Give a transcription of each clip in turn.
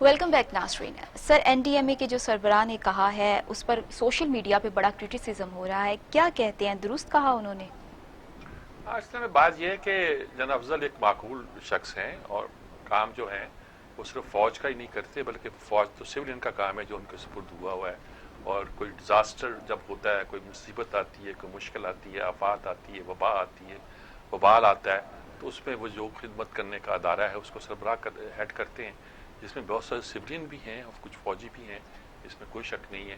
Welcome back Nasreen. Sir, NDMA के जो सरबराह ने कहा है उस पर सोशल मीडिया पे बड़ा क्रिटिसिज्म हो रहा है, क्या कहते हैं, दुरुस्त कहा उन्होंने? असल में बात यह है कि जनाब अफजल एक माकूल शख्स हैं और काम जो है वो सिर्फ फौज का ही नहीं करते, बल्कि फौज तो सिविलियन का काम है जो उनके सुपुर्द हुआ हुआ है। और कोई डिजास्टर जब होता है, कोई मुसीबत आती है, कोई मुश्किल आती है, आफात आती है, वबा आती है, वबाल आता है, तो उसमें वो जो खिदमत करने का अदारा है उसको सरबराह हेड करते हैं, जिसमें बहुत सारे सिविलियन भी हैं और कुछ फौजी भी हैं, इसमें कोई शक नहीं है।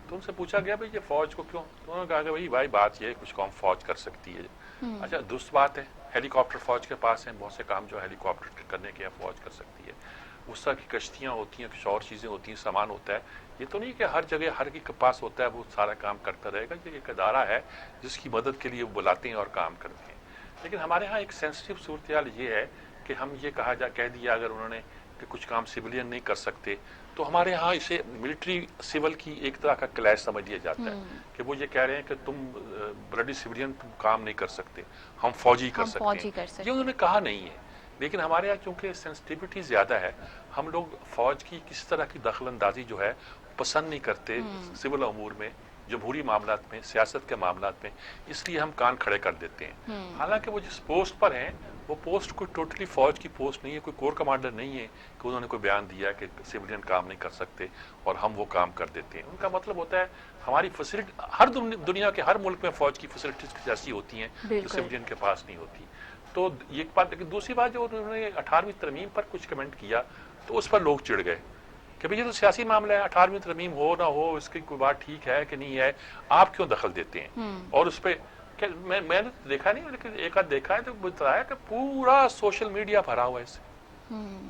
तो उनसे पूछा गया भाई ये फौज को क्यों, तो उन्होंने कहा कि भाई बात ये है कुछ काम फौज कर सकती है। अच्छा, दुरुस्त बात है, हेलीकॉप्टर फौज के पास है, बहुत से काम जो हेलीकॉप्टर करने के फौज कर सकती है। उस तरह की कश्तियाँ होती हैं, कुछ और चीज़ें होती हैं, सामान होता है। ये तो नहीं कि हर जगह हर के पास होता है वो सारा काम करता रहेगा। ये एक अदारा है जिसकी मदद के लिए वो बुलाते हैं और काम करते हैं। लेकिन हमारे यहाँ एक सेंसिटिव सूरत हाल ये है कि हम ये कह दिया अगर उन्होंने कि कुछ काम सिविलियन नहीं कर सकते, तो हमारे यहाँ इसे मिलिट्री सिविल की एक तरह का क्लैश समझ लिया जाता है कि वो ये कह रहे हैं कि तुम ब्लडी सिविलियन तुम काम नहीं कर सकते, हम फौजी कर सकते हैं। ये उन्होंने कहा नहीं है, लेकिन हमारे यहाँ चूंकि सेंसिटिविटी ज्यादा है, हम लोग फौज की किसी तरह की दखल अंदाजी जो है पसंद नहीं करते सिविल अमूर में, जमहूरी मामलात में, सियासत के मामलात में, इसलिए हम कान खड़े कर देते हैं। हालांकि वो जिस पोस्ट पर हैं वो पोस्ट कोई टोटली फौज की पोस्ट नहीं है, कोई कोर कमांडर नहीं है कि उन्होंने कोई बयान दिया कि सिविलियन काम नहीं कर सकते और हम वो काम कर देते हैं। उनका मतलब होता है हमारी फैसिलिटी हर दुनिया के हर मुल्क में फौज की फैसिलिटीज ऐसी होती हैं जो सिविलियन के पास नहीं होती। तो एक बात, लेकिन दूसरी बात जो उन्होंने 18वीं तरमीम पर कुछ कमेंट किया तो उस पर लोग चिढ़ गए कि भाई ये तो सियासी मामला है, 18वीं तरमीम हो ना हो इसकी कोई बात ठीक है कि नहीं है, आप क्यों दखल देते हैं। और उस पर मैंने देखा नहीं, लेकिन एक आध देखा है तो बताया कि पूरा सोशल मीडिया भरा हुआ है इससे,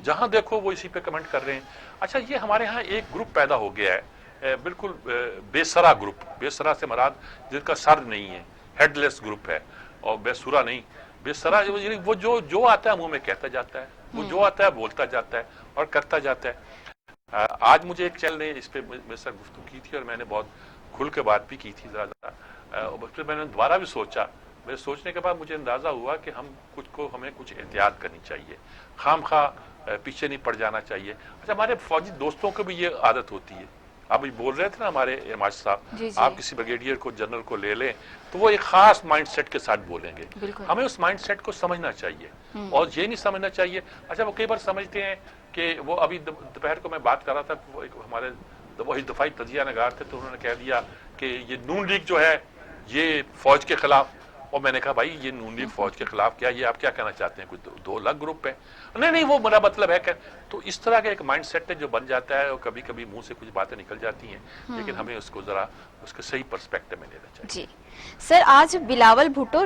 जहां देखो वो इसी पे कमेंट कर रहे हैं। अच्छा, ये हमारे यहाँ एक ग्रुप पैदा हो गया है, बिल्कुल बेसरा ग्रुप, बेसरा से मराद जिनका सर नहीं है, हेडलेस ग्रुप है, और बेसुरा नहीं, बेसरा वो जो आता है मुंह में कहता जाता है, वो जो आता है बोलता जाता है और करता जाता है। आज मुझे एक चैनल ने इस पे मेरे साथ गुफ्तगू की थी और मैंने बहुत खुल के बात भी की थी ज़्यादा। फिर मैंने दोबारा भी सोचा, मेरे सोचने के बाद मुझे अंदाज़ा हुआ कि हमें कुछ एहतियात करनी चाहिए, खामखा पीछे नहीं पड़ जाना चाहिए। अच्छा, हमारे फौजी दोस्तों को भी ये आदत होती है, आप बोल रहे थे ना हमारे इमाज साहब, आप किसी ब्रिगेडियर को, जनरल को ले लें तो वो एक खास माइंडसेट के साथ बोलेंगे। हमें उस माइंडसेट को समझना चाहिए और ये नहीं समझना चाहिए। अच्छा, वो कई बार समझते हैं कि वो अभी दोपहर को मैं बात कर रहा था, वो एक हमारे वही दफाई तजिया नगार थे, तो उन्होंने कह दिया कि ये नून लीग जो है ये फौज के खिलाफ। और मैंने कहा भाई ये नून लीग फौज के खिलाफ क्या, ये आप क्या कहना चाहते हैं, कोई दो अलग ग्रुप है? नहीं वो मेरा मतलब है। तो इस तरह का एक माइंड सेट है जो बन जाता है और कभी कभी मुंह से कुछ बातें निकल जाती हैं, लेकिन हमें उसको जरा उसके सही पर्सपेक्टिव में लेना चाहिए। जी सर, आज बिलावल भुट्टो